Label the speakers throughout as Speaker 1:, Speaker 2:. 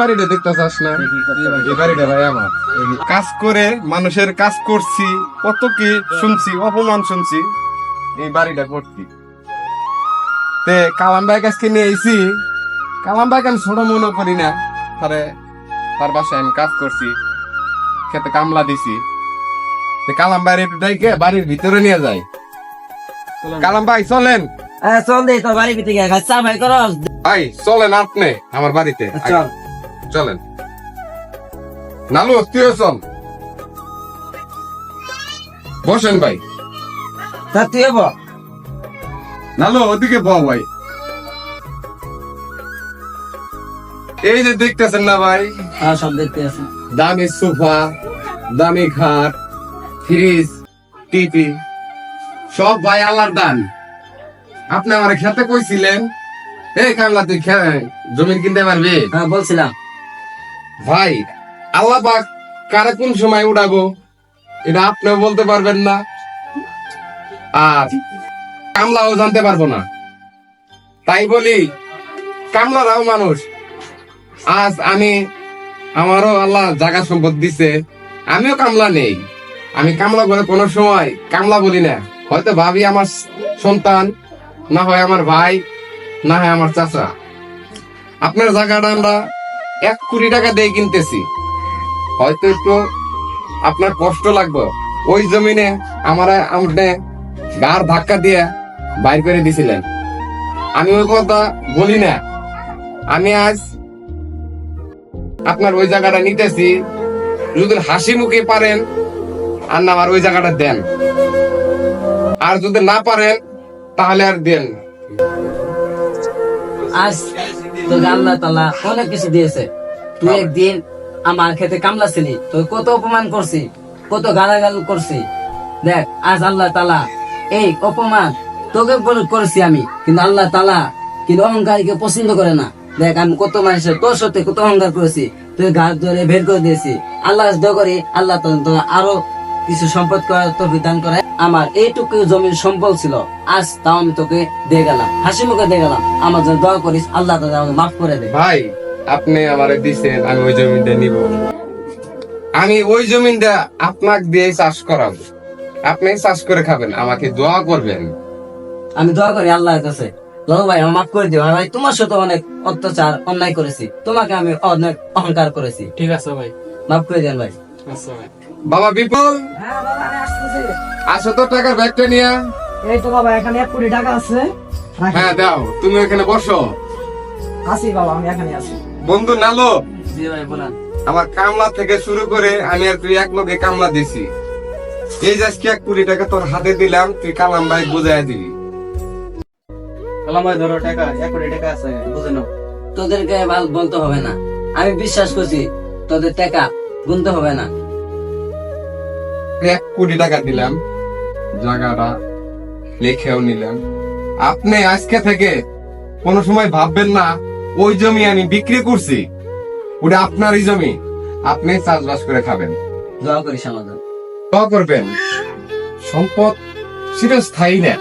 Speaker 1: বাড়িটা দেখতে চাস না? এই বাড়িটা ভাই আমার। কাজ করে মানুষের কাজ করছি, কত কি শুনছি, অপমান শুনছি, এই বাড়িটা করছি। তে কালাম ভাই কাছকে নিয়ে এসি, কালাম ভাইকে আমি ছোট মনে করি না। তার বাসায় আমি কাজ করছি, খেতে কামলা দিছি। কালাম ভাই একটু ডাইকে বাড়ির ভিতরে নিয়ে যায়। কালাম ভাই চলেন।
Speaker 2: চল দে তোর বাড়ি ভিতরে গিয়ে চা ভাই করো।
Speaker 1: ভাই চলেন আপনি আমার বাড়িতে।
Speaker 2: চল
Speaker 1: চলেন। নালু তুইও চল। বসেন ভাই।
Speaker 2: তা তুই বল।
Speaker 1: নালু ওদিকে ব ভাই। এই যে দেখতেছেন না ভাই,
Speaker 2: সব দেখতে আছি।
Speaker 1: দামি সোফা, দামি খাট, ফ্রিজ, টিভি সব ভাই আল্লাহর দান। আপনি আমার খেতে কইছিলেন, এই কামলা তুই জমিন কিনতে পারবি?
Speaker 2: হ্যাঁ বলছিলাম।
Speaker 1: ভাই আল্লাহ পাক কারে কোন সময় উঠাবো এটা আপনিও বলতে পারবেন না, আর কামলাও জানতে পারবো না। তাই বলি কামলারাও মানুষ। আজ আমারও আল্লাহ জায়গা সম্পদ দিছে, আমিও কামলা নেই। আমি কামলা করে কোনো সময় কামলা বলি না। হয়তো ভাবি আমার সন্তান, না হয় আমার ভাই, না হয় আমার চাচা। আপনার জায়গাটা আমরা 1 কোটি টাকা দিয়ে কিনতেছি। হয়তো একটু আপনার কষ্ট লাগবে। ওই জমিনে আপনি গার ধাক্কা দিয়ে বাইর করে দিছিলেন। আমি ওই কথা বলি না। আমি আজ আপনার ওই জায়গাটা নিতেছি, যদি হাসি মুখে পারেন আর না আমার ওই জায়গাটা দেন, আর যদি না পারেন তাহলে আর দেন।
Speaker 2: আজ তোকে আল্লাহ তাআলা অনেক কিছু দিয়েছে। তুই একদিন আমার খেতে কামলা ছিলি, তুই কত অপমান করছি, কত গালাগাল করছি। দেখ আজ আল্লাহ তাআলা এই অপমান তোকে করেছি আমি, কিন্তু আল্লাহ তাআলা কিন্তু অহংকারীকে পছন্দ করে না। দেখ আমি কত মানুষের তোর সাথে কত অহংকার করেছি, তুই ঘাট ধরে বের করে দিয়েছি। আল্লাহ দোয়া করি আল্লাহ তাআলা আরো কিছু সম্পদ করার তৌফিক দান করে। আমার এইটুকু জমির সম্পদ ছিল, আজ তাও আমি তোকে দিয়ে গেলাম, হাসি মুখে দিয়ে গেলাম। আমার জন্য দোয়া করিস, আল্লাহ তাআলা আমাকে মাফ করে দে।
Speaker 1: ভাই আপনি আমারে দিছেন, আমি ওই জমিনটা নিব। আমি ওই জমিনটা আপনাকে দিয়ে চাষ করাবো, আপনি চাষ করে খাবেন, আমাকে দোয়া করবেন।
Speaker 2: আমি দোয়া করি আল্লাহর কাছে, লালু ভাই আমার মাফ করে দিও। ভাই তোমার সাথে অনেক অত্যাচার অন্যায় করেছি, তোমাকে আমি অনেক অহংকার করেছি।
Speaker 3: ঠিক আছে ভাই।
Speaker 2: মাফ করে দেন ভাই।
Speaker 3: আচ্ছা ভাই।
Speaker 1: বাবা বিপুল,
Speaker 4: হ্যাঁ বাবা আমি আসতেছি।
Speaker 1: আসো তো টাকার ব্যাগটা নিয়ে।
Speaker 4: এই তো বাবা এখানে 1 কোটি টাকা আছে। রাখি।
Speaker 1: হ্যাঁ দাও, তুমি এখানে বসো।
Speaker 4: আছি বাবা, আমি এখানে আছি।
Speaker 1: বন্ধু নালো,
Speaker 2: জি ভাই বলেন।
Speaker 1: আমার কামলা থেকে শুরু করে আমি আর তুই এক লগে কামলা দিছি। এই যে আজকে 1 কোটি টাকা তোর হাতে দিলাম, তুই কালাম ভাই বুঝাই দিবি।
Speaker 3: কালাম ভাই ধরো টাকা, 1 কোটি টাকা আছে, বুঝে নাও।
Speaker 2: তোদেরকে ভালো বলতে হবে না, আমি বিশ্বাস করছি তোদের টাকা গুনতে হবে না।
Speaker 1: 1 কোটি টাকা দিলাম, জায়গাটা লিখেও নিলাম। আপনি আজকে থেকে কোনো সময় ভাববেন না ওই জমি আমি বিক্রি করছি, ওটা আপনারই জমি, আপনি চাষবাস করে খাবেন।
Speaker 2: দোয়া করিস আমার জন্য।
Speaker 1: দোয়া করবেন। সম্পদ চিরস্থায়ী না,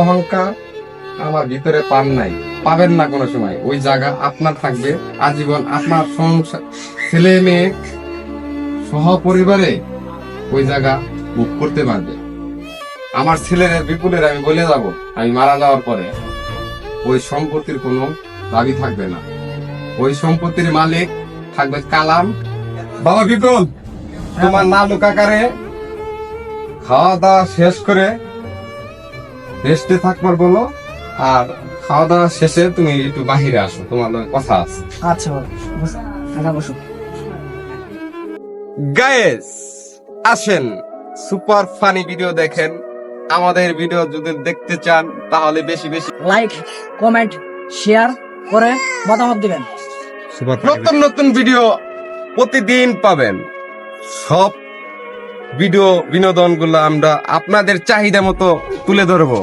Speaker 1: অহংকার আমার ভিতরে পাবেন না কোনো সময়। ওই জায়গা আপনার থাকবে আজীবন, আপনার সংসার, ছেলে মেয়ে সহ পরিবারে ওই জায়গা বুক করতে পারবে। আমার ছেলের বিপুলের আমি বলে যাব, আমি মারা যাওয়ার পরে ওই সম্পত্তির কোনো দাবি থাকবে না, ওই সম্পত্তির মালিক থাকবে কালাম। বাবা বিপুল, তোমার নালু কাকারে খাওয়া দাওয়া শেষ করে রেস্টে থাকবার বলো, আর খাওয়া দাওয়া শেষে তুমি একটু বাহিরে আসো, তোমার লগে কথা আছে।
Speaker 4: আচ্ছা বাবা টাকা বসো।
Speaker 1: গায়েস আসেন, সুপার ফানি ভিডিও দেখেন। আমাদের ভিডিও যদি দেখতে চান তাহলে বেশি বেশি
Speaker 4: লাইক কমেন্ট শেয়ার করে মতামত দিবেন।
Speaker 1: নতুন নতুন ভিডিও প্রতিদিন পাবেন। সব ভিডিও বিনোদন গুলো আমরা আপনাদের চাহিদা মতো তুলে ধরবো।